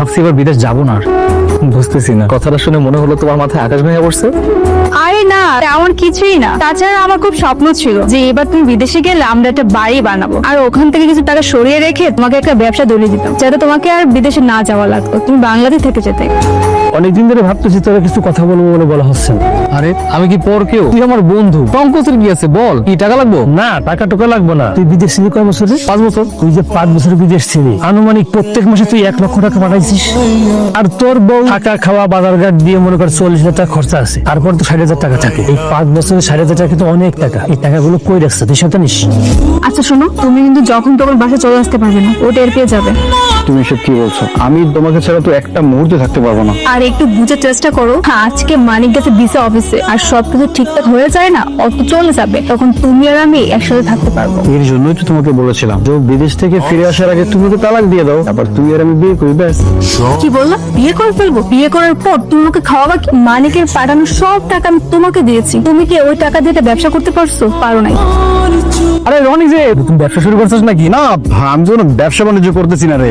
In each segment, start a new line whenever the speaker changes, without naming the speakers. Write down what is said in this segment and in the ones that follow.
ভাবছি এবার বিদেশ যাবো না। বুঝতেছি না, কথাটা শুনে মনে হলো তোমার মাথায় আকাশ ভেঙে পড়ছে।
আরে না, আমার কিছুই না। তাছাড়া আমার খুব স্বপ্ন ছিল যে এবার তুমি বিদেশে গেলে আমরা একটা বাড়ি বানাবো, আর ওখান থেকে কিছু টাকা সরিয়ে রেখে তোমাকে একটা ব্যবসা ধরিয়ে দিতাম, যাতে তোমাকে আর বিদেশে না যাওয়া লাগতো, তুমি বাংলাদেশ থেকে যেতে।
অনেকদিন ধরে ভাবতেছি তোরা কিছু কথা বলবো বলে বলা হচ্ছে না। আরে আমি কি পর কেউ? তুই আমার বন্ধু, সংকোচের কি আছে বল। কি টাকা লাগবো? না, টাকা টোকা লাগবো না। তুই বিদেশ ছিলি কয় বছরে? 5 বছর। তুই যে 5 বছর বিদেশ ছিলি, আনুমানিক প্রত্যেক মাসে তুই 1 লক্ষ টাকা পাঠাইছিস। আর তোর বউ থাকা খাওয়া বাজার ঘাট দিয়ে মনে কর 40,000 টাকা খরচা আছে, তারপর তো 60,000 টাকা থাকে। এই 5 বছরে 60,000 টাকা কিন্তু অনেক টাকা। এই টাকাগুলো কই রাখছে তুই সেটা নিস।
আচ্ছা শোনো, তুমি কিন্তু যখন তখন বাসায় চলে আসতে পারবে না, ও টের পেয়ে যাবে।
তুমি এসব কি বলছো? আমি তোমাকে ছাড়া তো একটা মুহূর্তে থাকতে পারবো না।
আর একটু বুঝার চেষ্টা করো। আজকে মানিক গেছে ভিসা অফিসে, আর সবকিছু ঠিকঠাক হয়ে যায় না, অত চলে যাবে, তখন তুমি আর আমি একসাথে থাকতে পারবো।
এর জন্যই তো তোমাকে বলেছিলাম যে বিদেশ থেকে ফিরে আসার আগে তুমি তো তালাক দিয়ে দাও, আবার তুমি আর আমি বিয়ে করি, ব্যাস।
কি বললাম? বিয়ে করে ফেলবো? বিয়ে করার পর তুমি আমাকে খাওয়াবা? মানিকের পাঠানো সব টাকা আমি তোমাকে দিয়েছি, তুমি কি ওই টাকা দিয়ে একটা ব্যবসা করতে পারছো? পারো নাই।
আরে রনি, যে তুমি ব্যবসা শুরু করছিস নাকি? না, আমি তো ব্যবসা বাণিজ্য করতেছি না রে।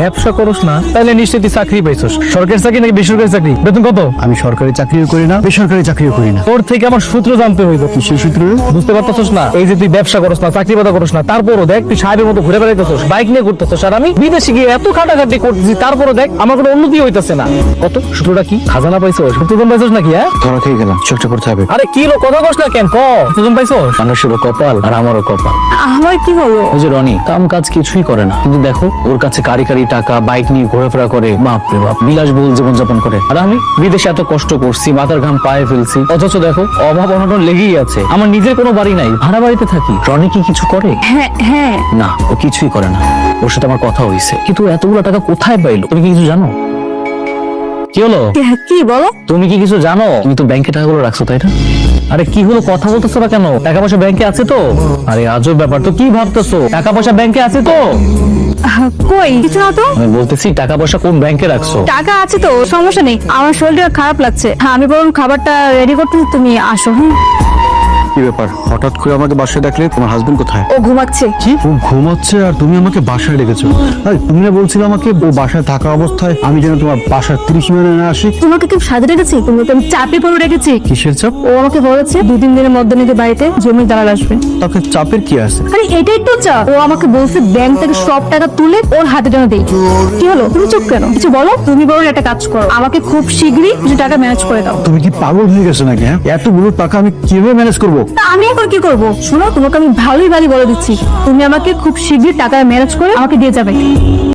ব্যবসা করস না তাহলে নিশ্চয়ই তুই চাকরি পাইছস। সরকারি চাকরি নাকি বেসরকারি চাকরি? বেতন কত? আমি সরকারি চাকরিও করি না, বেসরকারি চাকরিও করি না। তোর থেকে আমার সূত্র জানতে হইব। কিসের সূত্র? বুঝতে পারতেছস না? এই যে তুই ব্যবসা করস না, চাকরি বাদা করস না, তারপরও দেখ তুই সাহেবের মতো ঘুরে বেড়াইতেছস, বাইক নিয়ে ঘুরতেছস, আর আমি বিদেশে গিয়ে এত খাটাখাটি করতেছি, তারপরও দেখ আমার কোনো উন্নতি হইতেছে না। কত সূত্রটা কি? খাজানা পাইছস? সূত্রজন পাইছস নাকি? হ্যাঁ, ধরা খেয়ে গেলাম, চেষ্টা করতে হবে। আরে কি লো, কথা কস না কেন? সূত্রজন পাইছস? মানুষেরও কপাল আর আমারও কপাল।
আমার কি হলো?
ওই যে রনি কাম কাজ কিছুই করে না, কিন্তু দেখো ওর কাছে কারি কারি টাকা, বাইক নিয়ে ঘোরাফেরা করে, বাপরে বাপ বিলাসবহুল জীবনযাপন করে। আর আমি বিদেশে এত কষ্ট করছি, মাথার ঘাম পায়ে ফেলছি, অথচ দেখো অভাব অনটন লেগেই আছে। আমার নিজের কোনো বাড়ি নাই, ভাড়া বাড়িতে থাকি। রনি কি কিছু করে?
হ্যাঁ হ্যাঁ।
না, ও কিছুই করে না। ওর সাথে আমার কথা হয়েছে, কিন্তু এতগুলো টাকা কোথায় পাইলো? তুমি কি কিছু জানো? কি হলো?
কি বলো?
তুমি কি কিছু জানো? তুমি তো ব্যাংকে টাকাগুলো রাখছো, তাই না? আরে কি হলো, কথা বলতেছো না কেন? টাকা পয়সা ব্যাংকে আছে তো? আরে আজব ব্যাপার তো, কি ভাবতেছো? টাকা পয়সা ব্যাংকে আছে তো?
কই কিছু না তো।
আমি বলতেছি টাকা পয়সা কোন ব্যাংকে রাখছো?
টাকা আছে তো, সমস্যা নেই। আমার শরীরটা খারাপ লাগছে, আমি বরং খাবারটা রেডি করতেছি, তুমি আসো।
কি ব্যাপার, হঠাৎ করে আমাকে বাসায় ডাকলে? তোমার হাজবেন্ড কোথায়?
ও ঘুমাচ্ছে।
কি? ও ঘুমাচ্ছে আর তুমি আমাকে বাসায় ডেকেছো? আরে তুমি না বলছিলে আমাকে ও বাসায় থাকা অবস্থায় আমি যেন তোমার বাসার 30 মিনিটে না আসি?
তোমাকে কেউ সাজে রেখেছি? তোমাকে আমি চাপে পড়ে রেখেছি।
কিসের চাপ?
ও আমাকে বলেছে 2-3 দিনের মধ্যে নাকি বাড়িতে জমির দালাল আসবে।
তাকে চাপের কি আছে?
আরে এটাই তো চাপ। ও আমাকে বলছে ব্যাংক থেকে সব টাকা তুলে ওর হাতে যেন দেই। কি হলো, তুমি চুপ কেন? কিছু বলো। তুমি বরং একটা কাজ করো, আমাকে খুব শীঘ্রই কিছু টাকা ম্যানেজ করে দাও।
তুমি কি পাগল হয়ে গেছো নাকি? হ্যাঁ, এতগুলো টাকা আমি কিভাবে ম্যানেজ করবো?
তা আমি এখন কি করবো? শোনো, তোমাকে আমি ভালোই বলে দিচ্ছি, তুমি আমাকে খুব শীঘ্রই টাকা ম্যানেজ করে আমাকে দিয়ে যাবে।